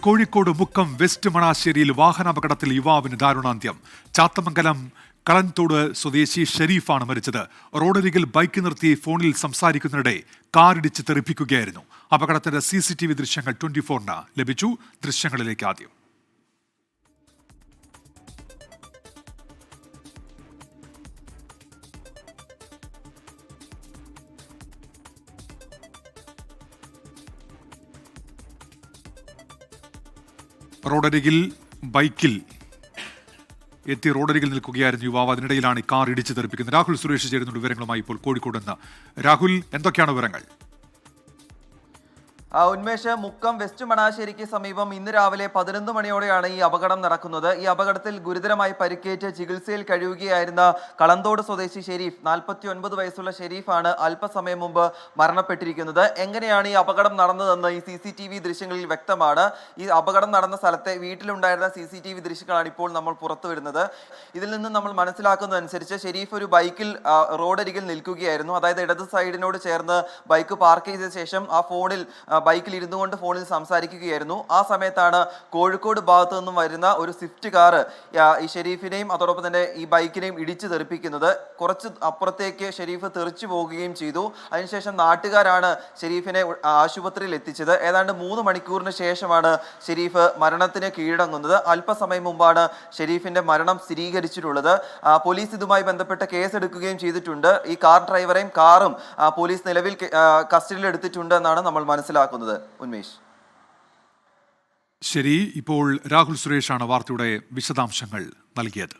Kozhikode Mukkam west മണാശ്ശേരിയിൽ വാഹനാപകടത്തിൽ യുവാവിന് ദാരുണാന്ത്യം. ചാത്തമംഗലം കളൻതോട് സ്വദേശി ഷെരീഫാണ് മരിച്ചത്. റോഡരികിൽ ബൈക്ക് നിർത്തി ഫോണിൽ സംസാരിക്കുന്നതിനിടെ കാറിടിച്ച് തെറിപ്പിക്കുകയായിരുന്നു. അപകടത്തിന്റെ CCTV ദൃശ്യങ്ങൾ 24-ന് ലഭിച്ചു. ദൃശ്യങ്ങളിലേക്ക് ആദ്യം. റോഡരികിൽ നിൽക്കുകയായിരുന്നു യുവാവ്. അതിനിടയിലാണ് കാർ ഇടിച്ചു തെറിപ്പിക്കുന്നത്. രാഹുൽ സുരേഷ് ചേരുന്ന വിവരങ്ങളുമായി ഇപ്പോൾ കോഴിക്കോട് നിന്ന്. രാഹുൽ, എന്തൊക്കെയാണ് വിവരങ്ങൾ? ഉന്മേഷ്, മുക്കം വെസ്റ്റ് മണാശ്ശേരിക്ക് സമീപം ഇന്ന് രാവിലെ 11 മണിയോടെയാണ് ഈ അപകടം നടക്കുന്നത്. ഈ അപകടത്തിൽ ഗുരുതരമായി പരിക്കേറ്റ് ചികിത്സയിൽ കഴിയുകയായിരുന്ന കളന്തോട് സ്വദേശി ഷെരീഫ്, 49 വയസ്സുള്ള ഷെരീഫാണ് അല്പസമയം മുമ്പ് മരണപ്പെട്ടിരിക്കുന്നത്. എങ്ങനെയാണ് ഈ അപകടം നടന്നതെന്ന് ഈ CCTV ദൃശ്യങ്ങളിൽ വ്യക്തമാണ്. ഈ അപകടം നടന്ന സ്ഥലത്തെ വീട്ടിലുണ്ടായിരുന്ന CCTV ദൃശ്യങ്ങളാണ് ഇപ്പോൾ നമ്മൾ പുറത്തുവിടുന്നത്. ഇതിൽ നിന്ന് നമ്മൾ മനസ്സിലാക്കുന്നതനുസരിച്ച് ഷെരീഫ് ഒരു ബൈക്കിൽ റോഡരികിൽ നിൽക്കുകയായിരുന്നു. അതായത് ഇടത് സൈഡിനോട് ചേർന്ന് ബൈക്ക് പാർക്ക് ചെയ്ത ശേഷം ആ ബൈക്കിൽ ഇരുന്നു കൊണ്ട് ഫോണിൽ സംസാരിക്കുകയായിരുന്നു. ആ സമയത്താണ് കോഴിക്കോട് ഭാഗത്തു നിന്നും വരുന്ന ഒരു സ്വിഫ്റ്റ് കാറ് ഈ ഷെരീഫിനെയും അതോടൊപ്പം തന്നെ ഈ ബൈക്കിനെയും ഇടിച്ചു തെറിപ്പിക്കുന്നത്. കുറച്ച് അപ്പുറത്തേക്ക് ഷെരീഫ് തെറിച്ചു പോകുകയും ചെയ്തു. അതിനുശേഷം നാട്ടുകാരാണ് ഷെരീഫിനെ ആശുപത്രിയിൽ എത്തിച്ചത്. ഏതാണ്ട് 3 മണിക്കൂറിന് ശേഷമാണ് ഷെരീഫ് മരണത്തിന് കീഴടങ്ങുന്നത്. അല്പസമയം മുമ്പാണ് ഷെരീഫിന്റെ മരണം സ്ഥിരീകരിച്ചിട്ടുള്ളത്. പോലീസ് ഇതുമായി ബന്ധപ്പെട്ട കേസെടുക്കുകയും ചെയ്തിട്ടുണ്ട്. ഈ കാർ ഡ്രൈവറെയും കാറും പോലീസ് നിലവിൽ കസ്റ്റഡിയിൽ എടുത്തിട്ടുണ്ട് എന്നാണ് നമ്മൾ മനസ്സിലാക്കുന്നത്. ഉന്മേഷ്, ശരി. ഇപ്പോൾ രാഹുൽ സുരേഷാണ് വാർത്തയുടെ വിശദാംശങ്ങൾ നൽകിയത്.